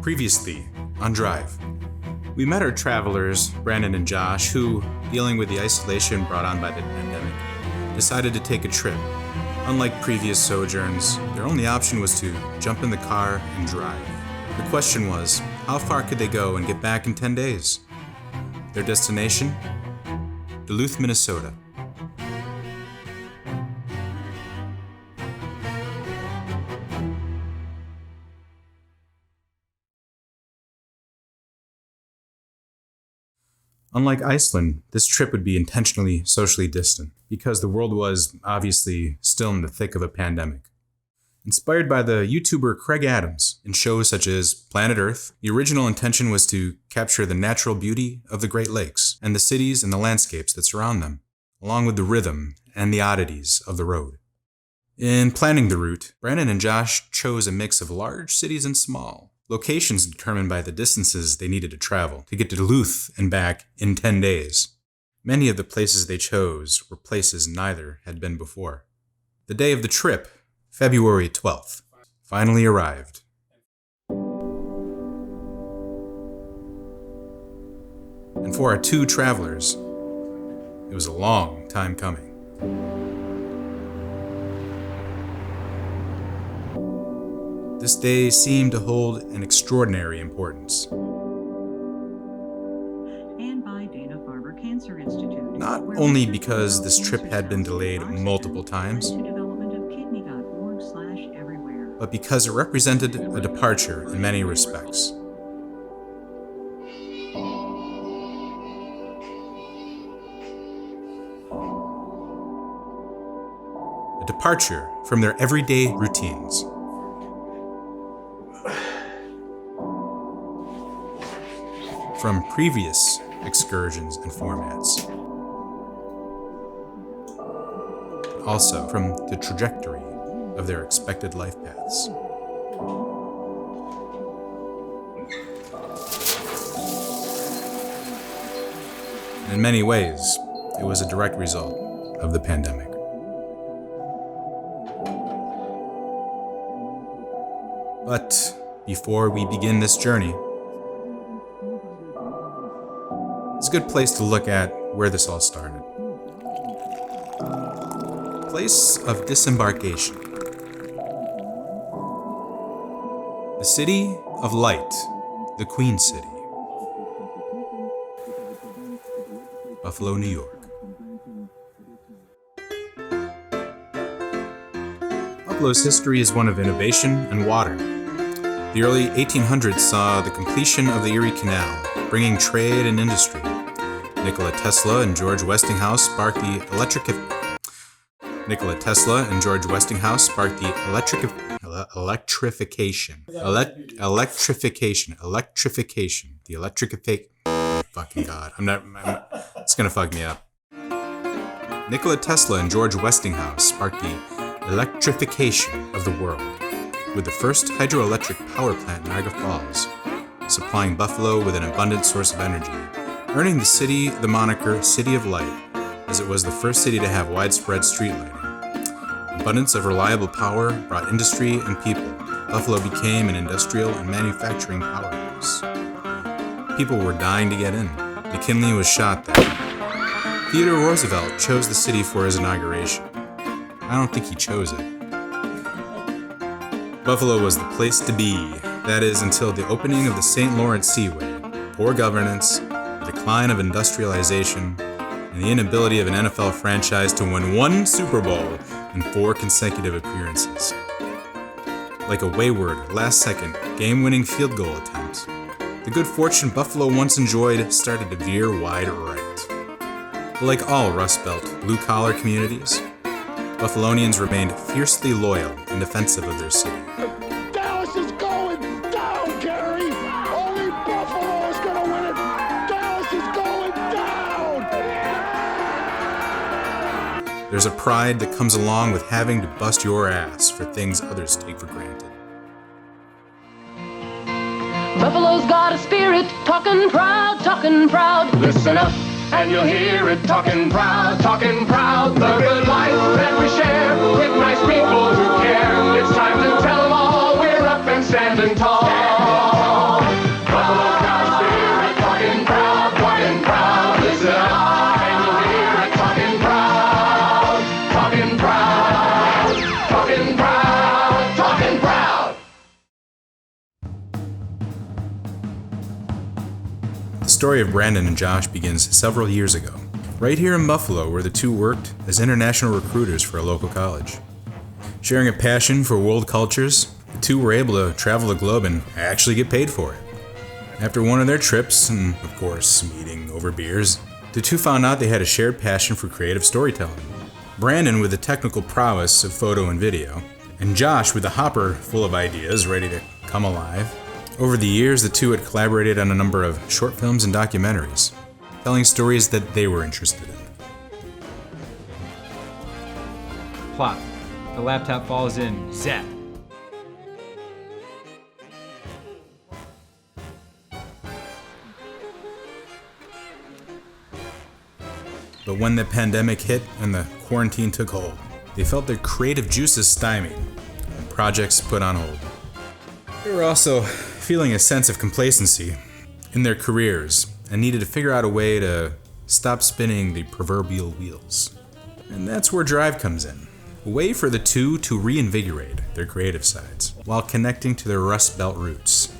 Previously on Drive. We met our travelers, Brandon and Josh, who, dealing with the isolation brought on by the pandemic, decided to take a trip. Unlike previous sojourns, their only option was to jump in the car and drive. The question was, how far could they go and get back in 10 days? Their destination? Duluth, Minnesota. Unlike Iceland, this trip would be intentionally socially distant because the world was, obviously, still in the thick of a pandemic. Inspired by the YouTuber Craig Adams in shows such as Planet Earth, the original intention was to capture the natural beauty of the Great Lakes and the cities and the landscapes that surround them, along with the rhythm and the oddities of the road. In planning the route, Brandon and Josh chose a mix of large cities and small, locations determined by the distances they needed to travel to get to Duluth and back in 10 days. Many of the places they chose were places neither had been before. The day of the trip, February 12th, finally arrived. And for our two travelers, it was a long time coming. This day seemed to hold an extraordinary importance. And by Dana-Farber Cancer Institute. Not only because this trip had been delayed multiple times, but because it represented a departure in many respects. A departure from their everyday routines. From previous excursions and formats. Also from the trajectory of their expected life paths. In many ways, it was a direct result of the pandemic. But before we begin this journey, it's a good place to look at where this all started. Place of disembarkation. The City of Light, the Queen City. Buffalo, New York. Buffalo's history is one of innovation and water. The early 1800s saw the completion of the Erie Canal, bringing trade and industry. Nikola Tesla and George Westinghouse sparked the electrification. Fucking God. It's gonna fuck me up. Nikola Tesla and George Westinghouse sparked the electrification of the world with the first hydroelectric power plant in Niagara Falls, supplying Buffalo with an abundant source of energy, earning the city the moniker City of Light, as it was the first city to have widespread street lighting. Abundance of reliable power brought industry and people. Buffalo became an industrial and manufacturing powerhouse. People were dying to get in. McKinley was shot there. Theodore Roosevelt chose the city for his inauguration. I don't think he chose it. Buffalo was the place to be. That is, until the opening of the St. Lawrence Seaway, poor governance, the decline of industrialization, and the inability of an NFL franchise to win one Super Bowl in 4 consecutive appearances. Like a wayward, last-second, game-winning field goal attempt, the good fortune Buffalo once enjoyed started to veer wide right. But like all Rust Belt, blue-collar communities, Buffalonians remained fiercely loyal and defensive of their city. Dallas is going down, Gary! Only Buffalo is going to win it! Dallas is going down! There's a pride that comes along with having to bust your ass for things others take for granted. Buffalo's got a spirit, talking proud, talking proud. Listen up, and you'll hear it talking proud, talking proud. The good life that we share with nice people who care. It's time to tell them all we're up and standing tall. story of Brandon and Josh begins several years ago, right here in Buffalo, where the two worked as international recruiters for a local college. Sharing a passion for world cultures, the two were able to travel the globe and actually get paid for it. After one of their trips, and of course meeting over beers, the two found out they had a shared passion for creative storytelling. Brandon with the technical prowess of photo and video, and Josh with a hopper full of ideas ready to come alive. Over the years, the two had collaborated on a number of short films and documentaries, telling stories that they were interested in. Plop. The laptop falls in. Zap. But when the pandemic hit and the quarantine took hold, they felt their creative juices stymied and projects put on hold. They were also feeling a sense of complacency in their careers and needed to figure out a way to stop spinning the proverbial wheels. And that's where Drive comes in, a way for the two to reinvigorate their creative sides while connecting to their Rust Belt roots.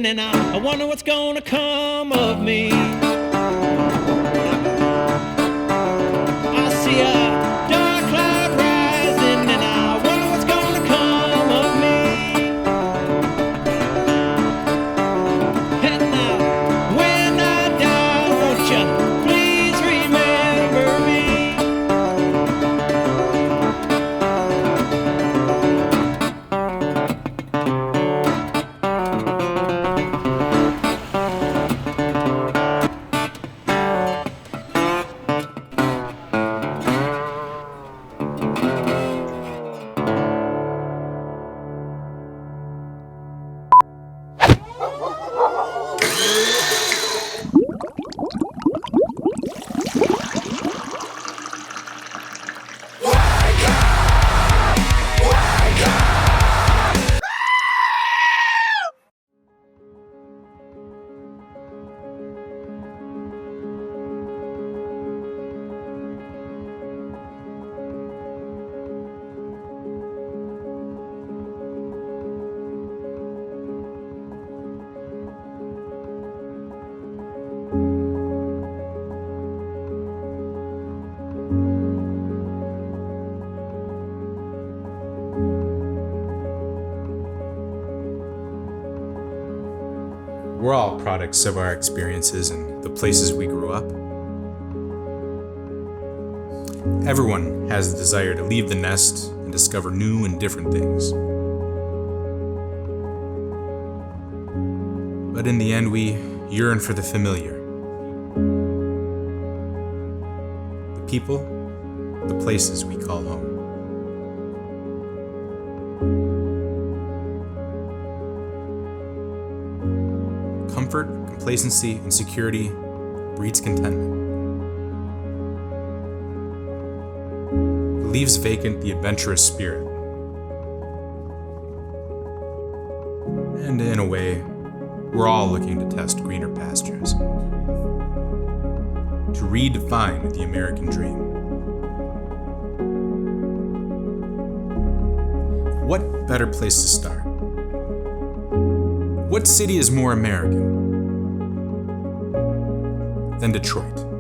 And I wonder what's gonna come of me. I see a dark cloud rising, and I wonder what's gonna come of me. And now, when I die, won't you please remember me? We're all products of our experiences and the places we grew up. Everyone has the desire to leave the nest and discover new and different things. But in the end, we yearn for the familiar. The people, the places we call home. Comfort, complacency, and security breeds contentment. It leaves vacant the adventurous spirit. And in a way, we're all looking to test greener pastures. To redefine the American dream. What better place to start? What city is more American than Detroit?